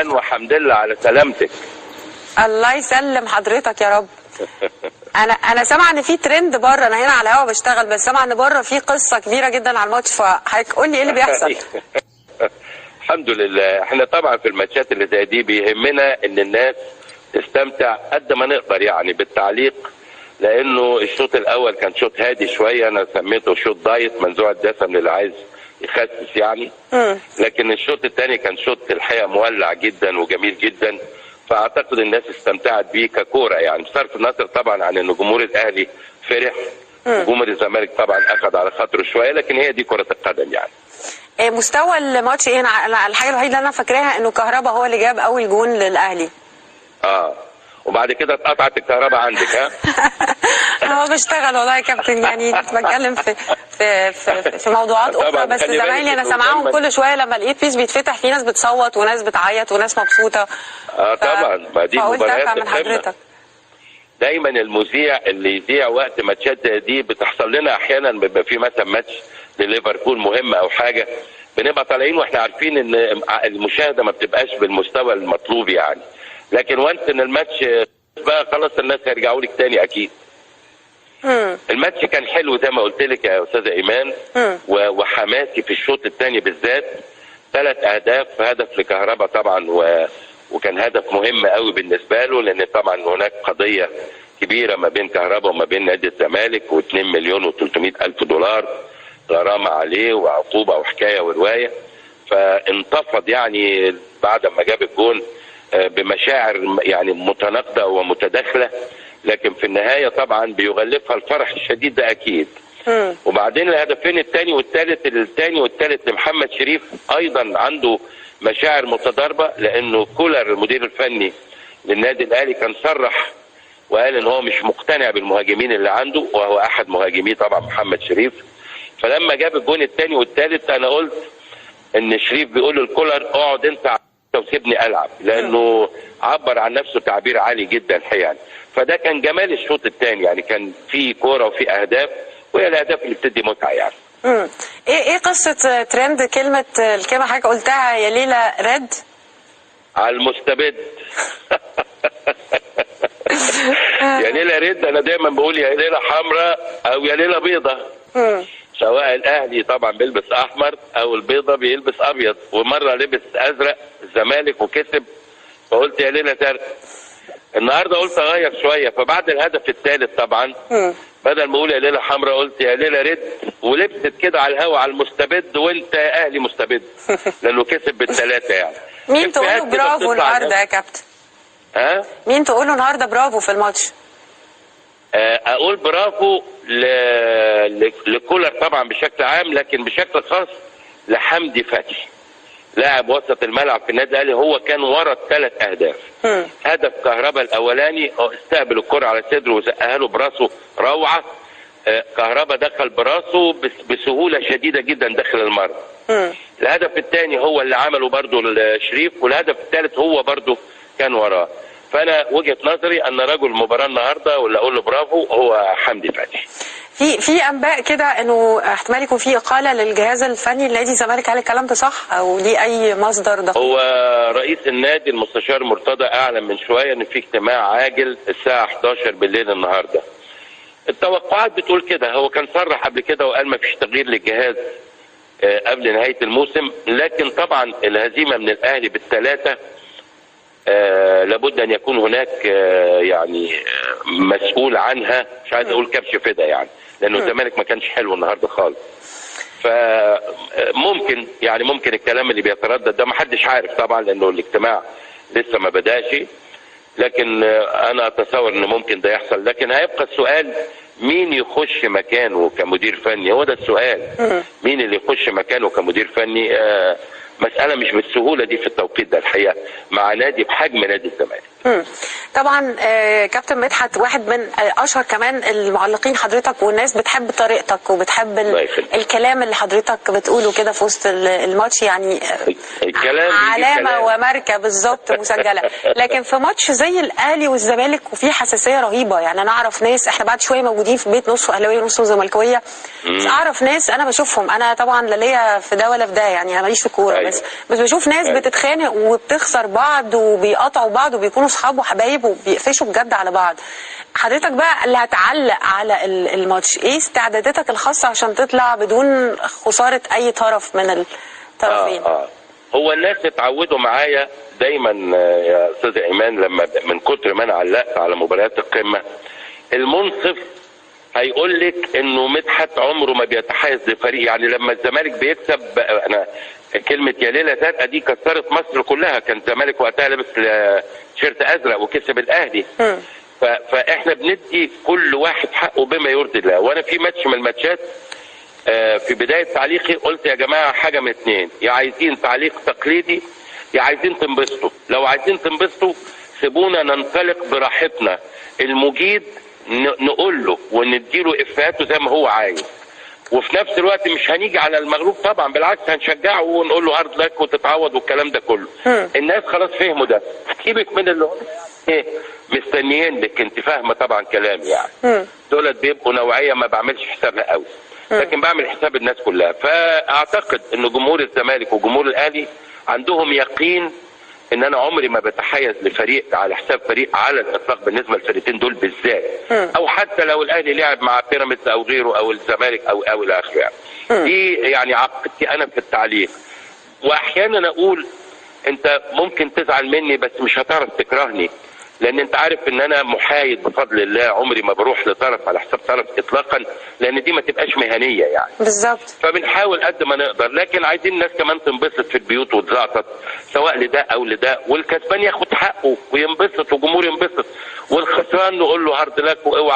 وحمد لله على سلامتك. الله يسلم حضرتك يا رب. انا سامعه ان في ترند بره، انا هنا على الهوا بشتغل، بس سامعه ان بره في قصه كبيره جدا على الماتش، فحضرتك قول لي ايه اللي بيحصل؟ الحمد لله. احنا طبعا في الماتشات اللي زي دي بيهمنا ان الناس تستمتع قد ما نقدر يعني بالتعليق، لانه الشوط الاول كان شوط هادي شويه، انا سميته شوط دايت منزوع الدسم اللي عايز يخسس يعني. لكن الشوط الثاني كان شوط الحقيقه مولع جدا وجميل جدا، فاعتقد الناس استمتعت بيه ككوره يعني، بصرف النظر طبعا عن ان جمهور الاهلي فرح وجمهور الزمالك طبعا اخذ على خاطره شويه، لكن هي دي كره القدم يعني. مستوى الماتش ايه؟ انا الحاجه الوحيده اللي انا فاكراها انه كهربا هو اللي جاب اول جون للاهلي. وبعد كده اتقطعت الكهرباء عندك ها؟ هو بشتغل والله يا كابتن، يعني بتكلم في موضوعات اخرى، بس زمايلي انا سامعاهم كل شويه لما الاي بيس بيتفتح في ناس بتصوت وناس بتعيط وناس مبسوطه. طبعا ما دي مباريات من حضرتك. دايما المذيع اللي يذيع وقت ماتشات زي دي بتحصل لنا احيانا، بيبقى في مثلا ماتش لليفربول مهم او حاجه، بنبقى طالعين واحنا عارفين ان المشاهده ما بتبقاش بالمستوى المطلوب يعني، لكن وانس ان الماتش بقى خلاص الناس هيرجعوا لك تاني اكيد. الماتش كان حلو زي ما قلت لك يا استاذه ايمان، وحماسي في الشوط الثاني بالذات. 3 اهداف، هدف لكهربا طبعا وكان هدف مهم قوي بالنسبه له، لان طبعا هناك قضيه كبيره ما بين كهربا وما بين نادي الزمالك، و2 مليون و300 الف دولار غرامه عليه وعقوبه وحكايه وروايه. فانتفض يعني بعد ما جاب الجون بمشاعر يعني متناقضه ومتداخله، لكن في النهايه طبعا بيغلفها الفرح الشديد ده اكيد. وبعدين الهدفين الثاني والثالث لمحمد شريف ايضا عنده مشاعر متضاربه، لانه كولر المدير الفني للنادي الاهلي كان صرح وقال ان هو مش مقتنع بالمهاجمين اللي عنده، وهو احد مهاجميه طبعا محمد شريف. فلما جاب الجون الثاني والثالث انا قلت ان شريف بيقول للكولر اقعد انت وسيبني العب، لانه عبر عن نفسه تعبير عالي جدا الحقيقه. فده كان جمال الشوط الثاني يعني، كان في كوره وفي اهداف، وهي الاهداف اللي بتدي متعه يعني. ايه قصه ترند الكلمه حضرتك قلتها يا ليله رد؟ على المستبد. يا ليله رد، انا دايما بقول يا ليله حمراء او يا ليله بيضه. سواء الاهلي طبعا بيلبس احمر او البيضه بيلبس ابيض، ومره لبس ازرق الزمالك وكسب، فقلت يا ليله زرق. النهارده قلت اغير شويه، فبعد الهدف الثالث طبعا بدل ما اقول يا ليله حمراء قلت يا ليله رد، ولبست كده على الهوا على المستبد، وانت يا اهلي مستبد لانه كسب بالثلاثه يعني. مين تقول له برافو النهارده يا كابتن؟ مين تقول له النهارده برافو في الماتش؟ اقول برافو لكولر طبعا بشكل عام، لكن بشكل خاص لحمدي فتحي لاعب وسط الملعب في النادي الاهلي. هو كان ورا ال3 اهداف. هدف كهربا الاولاني استقبل الكره على صدره وزقها له براسه روعه. كهربا دخل براسه بسهوله شديده جدا داخل المرمى. الهدف الثاني هو اللي عمله برضه الشريف، والهدف الثالث هو برضه كان وراه. فانا وجهه نظري ان رجل المباراه النهارده واللي اقول له برافو هو حمدي فتحي. في انباء كده انه احتمال يكون في اقاله للجهاز الفني لنادي الزمالك، هل الكلام ده صح او ليه اي مصدر دقيق؟ هو رئيس النادي المستشار مرتضى اعلن من شويه ان في اجتماع عاجل الساعه 11 بالليل النهارده. التوقعات بتقول كده، هو كان صرح قبل كده وقال ما فيش تغيير للجهاز قبل نهايه الموسم، لكن طبعا الهزيمه من الاهلي بال3 لابد ان يكون هناك يعني مسؤول عنها، مش عايز اقول كبش فدا يعني، لانه الزمالك ما كانش حلو النهارده خالص. فممكن يعني ممكن الكلام اللي بيتردد ده ما حدش عارف طبعا، لانه الاجتماع لسه ما بداش، لكن انا اتصور ان ممكن ده يحصل. لكن هيبقى السؤال مين يخش مكانه كمدير فني، هو ده السؤال. مين اللي يخش مكانه كمدير فني؟ مسألة مش بالسهولة دي في التوقيت ده الحقيقة، مع نادي بحجم نادي الزمالك. طبعا كابتن مدحت واحد من اشهر كمان المعلقين حضرتك، والناس بتحب طريقتك وبتحب الكلام اللي حضرتك بتقوله كده في وسط الماتش، يعني الكلام علامه وماركه بالظبط مسجله. لكن في ماتش زي الاهلي والزمالك وفي حساسيه رهيبه، يعني انا اعرف ناس، احنا بعد شويه موجودين في بيت نصه اهلاويه ونصه زملكاويه، اعرف ناس انا بشوفهم، انا طبعا لا ليا في ده ولا في ده، يعني انا ماليش في الكوره، بس بشوف ناس بتتخانق وبتخسر بعض وبيقطعوا بعض وبيكونوا اصحاب وحبايب وبيقفشوا بجد على بعض. حضرتك بقى اللي هتعلق على الماتش، ايه استعداداتك الخاصه عشان تطلع بدون خساره اي طرف من الطرفين؟ هو الناس اتعودوا معايا دايما يا استاذ ايمان، لما من كتر ما انا علقت على مباريات القمه، المنصف هيقول لك انه مدحت عمره ما بيتحيز لفريق. يعني لما الزمالك بيكسب، انا كلمه يا ليله زرقاء دي كسرت مصر كلها، كان الزمالك وقتها لابس تيشيرت ازرق وكسب الاهلي. فاحنا بندي كل واحد حقه بما يرضي الله. وانا في ماتش من الماتشات في بدايه تعليقي قلت يا جماعه حاجه من اتنين، يا عايزين تعليق تقليدي يا عايزين تنبسطوا. لو عايزين تنبسطوا سيبونا ننطلق براحتنا، المجيد نقول له ونديله افاته زي ما هو عايز، وفي نفس الوقت مش هنيجي على المغلوب طبعا، بالعكس هنشجعه ونقول له هارد لك وتتعوض والكلام ده كله. الناس خلاص فهموا ده، سيبك من اللي هم مستنيين لك، انت فاهمه طبعا كلامي يعني. دولت بيبقوا نوعيه ما بعملش حسابها قوي، لكن بعمل حساب الناس كلها. فاعتقد ان جمهور الزمالك وجمهور الاهلي عندهم يقين ان انا عمري ما بتحيز لفريق على حساب فريق على الاطلاق بالنسبه للفريقين دول بالذات، او حتى لو الاهلي لعب مع بيراميدز او غيره او الزمالك او الى اخره يعني. دي يعني عقيدتي انا في التعليق. واحيانا اقول انت ممكن تزعل مني بس مش هتعرف تكرهني، لان انت عارف ان انا محايد بفضل الله، عمري ما بروح لطرف على حساب طرف اطلاقا، لان دي ما تبقاش مهنيه يعني. بالظبط. فبنحاول قد ما نقدر، لكن عايزين الناس كمان تنبسط في البيوت وتزعطط، سواء لده او لده، والكسبان ياخد حقه وينبسط والجمهور ينبسط، والخسران نقول له هارد لك واوعى